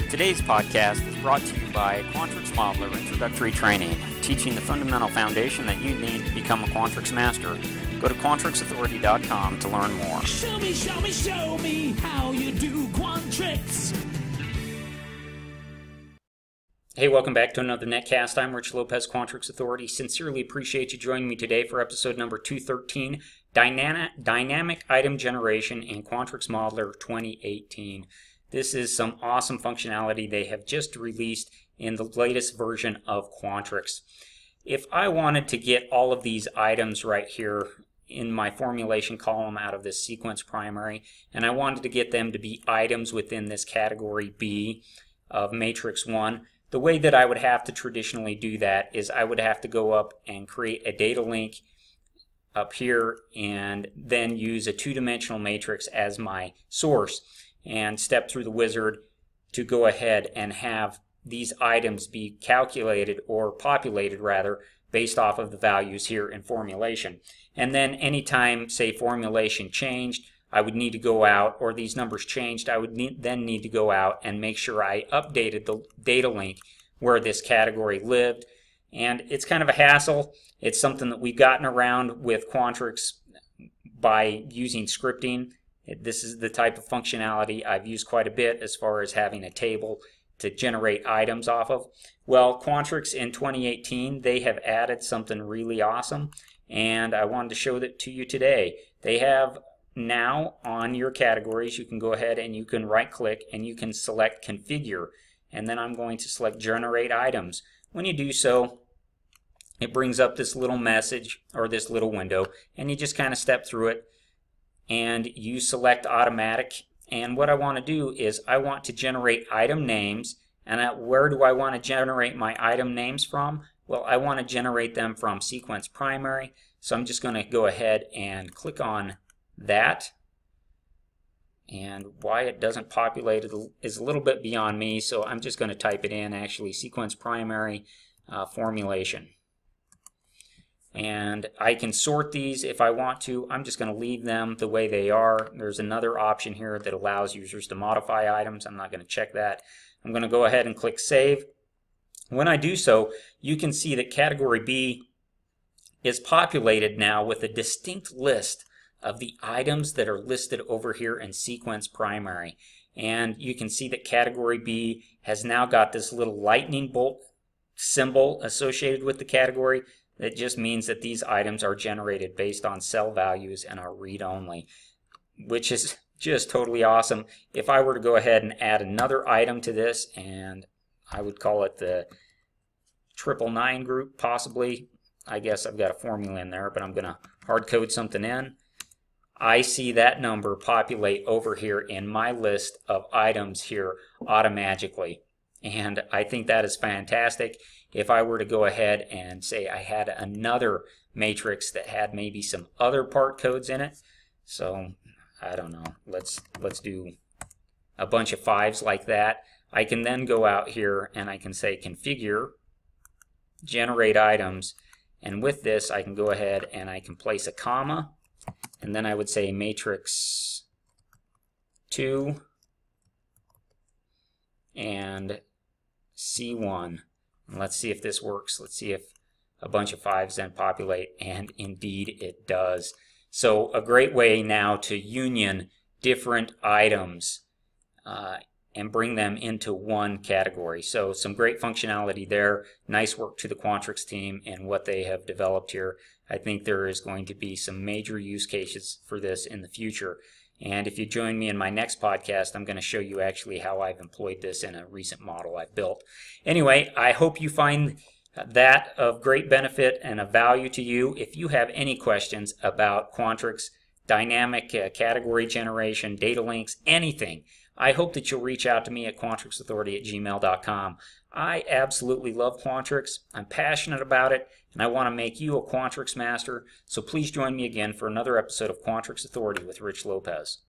Today's podcast is brought to you by Quantrix Modeler Introductory Training, teaching the fundamental foundation that you need to become a Quantrix master. Go to quantrixauthority.com to learn more. Show me how you do Quantrix. Hey, welcome back to another Netcast. I'm Rich Lopez, Quantrix Authority. Sincerely appreciate you joining me today for episode number 213, Dynamic Item Generation in Quantrix Modeler 2018. This is some awesome functionality they have just released in the latest version of Quantrix. If I wanted to get all of these items right here in my formulation column out of this sequence primary, and I wanted to get them to be items within this category B of matrix 1, the way that I would have to traditionally do that is I would have to go up and create a data link up here and then use a two-dimensional matrix as my source and step through the wizard to go ahead and have these items be calculated or populated rather based off of the values here in formulation. And then anytime, say, formulation changed, I would need to go out, or these numbers changed, I would then need to go out and make sure I updated the data link where this category lived. And it's kind of a hassle. It's something that we've gotten around with Quantrix by using scripting. This is the type of functionality I've used quite a bit as far as having a table to generate items off of. Well, Quantrix in 2018, they have added something really awesome, and I wanted to show that to you today. They have now on your categories, you can go ahead and you can right click and you can select configure, and then I'm going to select generate items. When you do so, it brings up this little message or this little window, and you just kind of step through it and you select automatic. And what I want to do is I want to generate item names. And where do I want to generate my item names from? Well, I want to generate them from sequence primary. So I'm just going to go ahead and click on that. And why it doesn't populate is a little bit beyond me, so I'm just going to type it in, actually, sequence primary formulation. And I can sort these if I want to. I'm just going to leave them the way they are. There's another option here that allows users to modify items. I'm not going to check that. I'm going to go ahead and click Save. When I do so, you can see that category B is populated now with a distinct list of the items that are listed over here in sequence primary. And you can see that category B has now got this little lightning bolt symbol associated with the category. That just means that these items are generated based on cell values and are read-only, which is just totally awesome. If I were to go ahead and add another item to this, and I would call it the 999 group, possibly. I guess I've got a formula in there, but I'm going to hard code something in. I see that number populate over here in my list of items here automatically. And I think that is fantastic. If I were to go ahead and say I had another matrix that had maybe some other part codes in it, so I don't know, let's do a bunch of 5s like that. I can then go out here and I can say configure, generate items, and with this I can go ahead and I can place a comma, and then I would say matrix 2 and C1. And let's see if this works. Let's see if a bunch of 5s then populate, and indeed it does. So a great way now to union different items and bring them into one category. So some great functionality there. Nice work to the Quantrix team and what they have developed here. I think there is going to be some major use cases for this in the future. And if you join me in my next podcast, I'm going to show you actually how I've employed this in a recent model I've built. Anyway, I hope you find that of great benefit and of value to you. If you have any questions about Quantrix, dynamic category generation, data links, anything, I hope that you'll reach out to me at quantrixauthority@gmail.com. I absolutely love Quantrix. I'm passionate about it, and I want to make you a Quantrix master. So please join me again for another episode of Quantrix Authority with Rich Lopez.